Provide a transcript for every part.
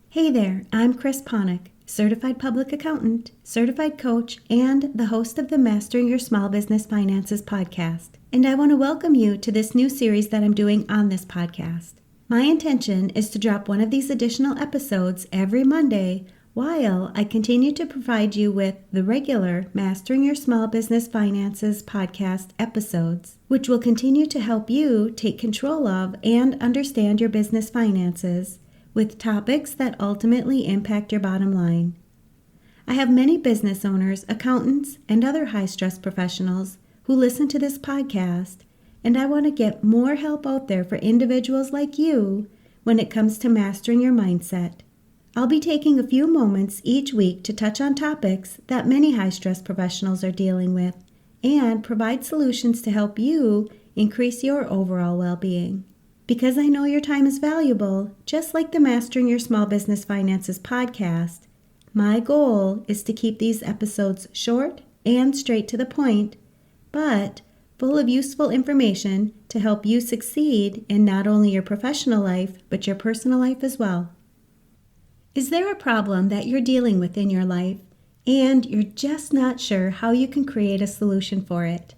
Hey there, I'm Chris Ponick, Certified Public Accountant, Certified Coach, and the host of the Mastering Your Small Business Finances podcast. And I want to welcome you to this new series that I'm doing on this podcast. My intention is to drop one of these additional episodes every Monday while I continue to provide you with the regular Mastering Your Small Business Finances podcast episodes, which will continue to help you take control of and understand your business finances with topics that ultimately impact your bottom line. I have many business owners, accountants, and other high-stress professionals who listen to this podcast, and I want to get more help out there for individuals like you when it comes to mastering your mindset. I'll be taking a few moments each week to touch on topics that many high-stress professionals are dealing with and provide solutions to help you increase your overall well-being. Because I know your time is valuable, just like the Mastering Your Small Business Finances podcast, my goal is to keep these episodes short and straight to the point, but full of useful information to help you succeed in not only your professional life, but your personal life as well. Is there a problem that you're dealing with in your life and you're just not sure how you can create a solution for it?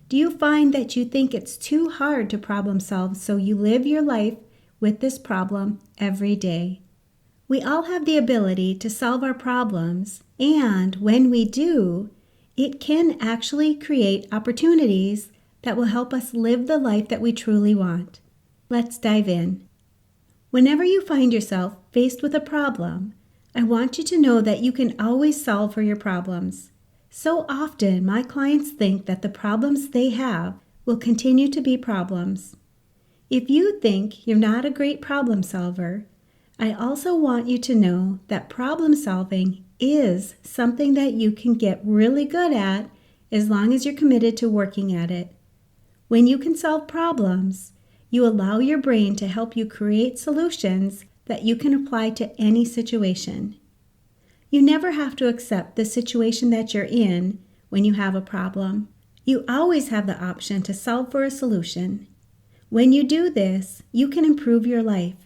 Do you find that you think it's too hard to problem solve, so you live your life with this problem every day? We all have the ability to solve our problems, and when we do, it can actually create opportunities that will help us live the life that we truly want. Let's dive in. Whenever you find yourself faced with a problem, I want you to know that you can always solve for your problems. So often, my clients think that the problems they have will continue to be problems. If you think you're not a great problem solver, I also want you to know that problem solving is something that you can get really good at as long as you're committed to working at it. When you can solve problems, you allow your brain to help you create solutions that you can apply to any situation. You never have to accept the situation that you're in when you have a problem. You always have the option to solve for a solution. When you do this, you can improve your life.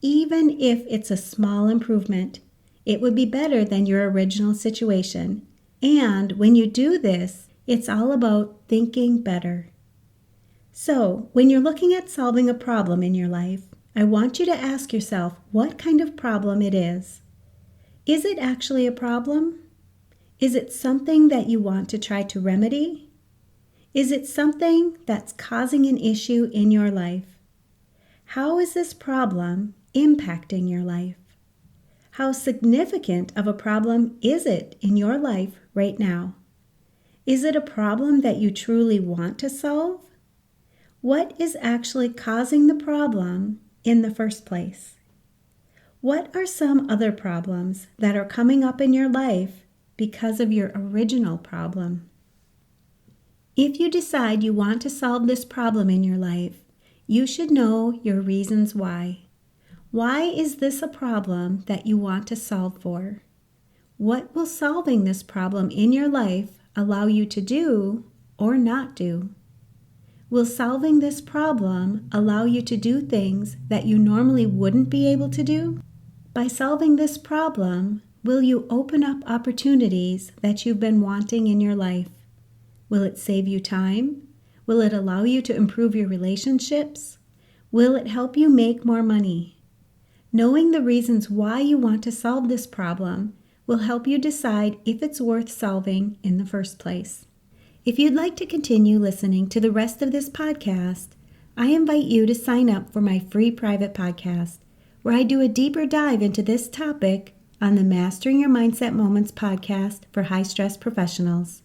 Even if it's a small improvement, it would be better than your original situation. And when you do this, it's all about thinking better. So, when you're looking at solving a problem in your life, I want you to ask yourself what kind of problem it is. Is it actually a problem? Is it something that you want to try to remedy? Is it something that's causing an issue in your life? How is this problem impacting your life? How significant of a problem is it in your life right now? Is it a problem that you truly want to solve? What is actually causing the problem in the first place? What are some other problems that are coming up in your life because of your original problem? If you decide you want to solve this problem in your life, you should know your reasons why. Why is this a problem that you want to solve for? What will solving this problem in your life allow you to do or not do? Will solving this problem allow you to do things that you normally wouldn't be able to do? By solving this problem, will you open up opportunities that you've been wanting in your life? Will it save you time? Will it allow you to improve your relationships? Will it help you make more money? Knowing the reasons why you want to solve this problem will help you decide if it's worth solving in the first place. If you'd like to continue listening to the rest of this podcast, I invite you to sign up for my free private podcast, where I do a deeper dive into this topic on the Mastering Your Mindset Moments podcast for high-stress professionals.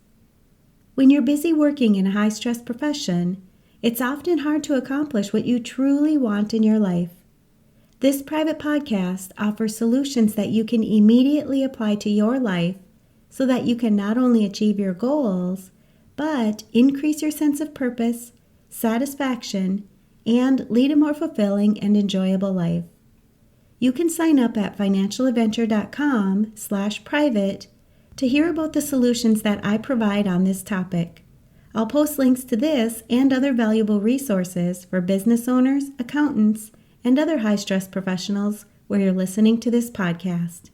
When you're busy working in a high-stress profession, it's often hard to accomplish what you truly want in your life. This private podcast offers solutions that you can immediately apply to your life so that you can not only achieve your goals, but increase your sense of purpose, satisfaction, and lead a more fulfilling and enjoyable life. You can sign up at financialadventure.com/private to hear about the solutions that I provide on this topic. I'll post links to this and other valuable resources for business owners, accountants, and other high-stress professionals where you're listening to this podcast.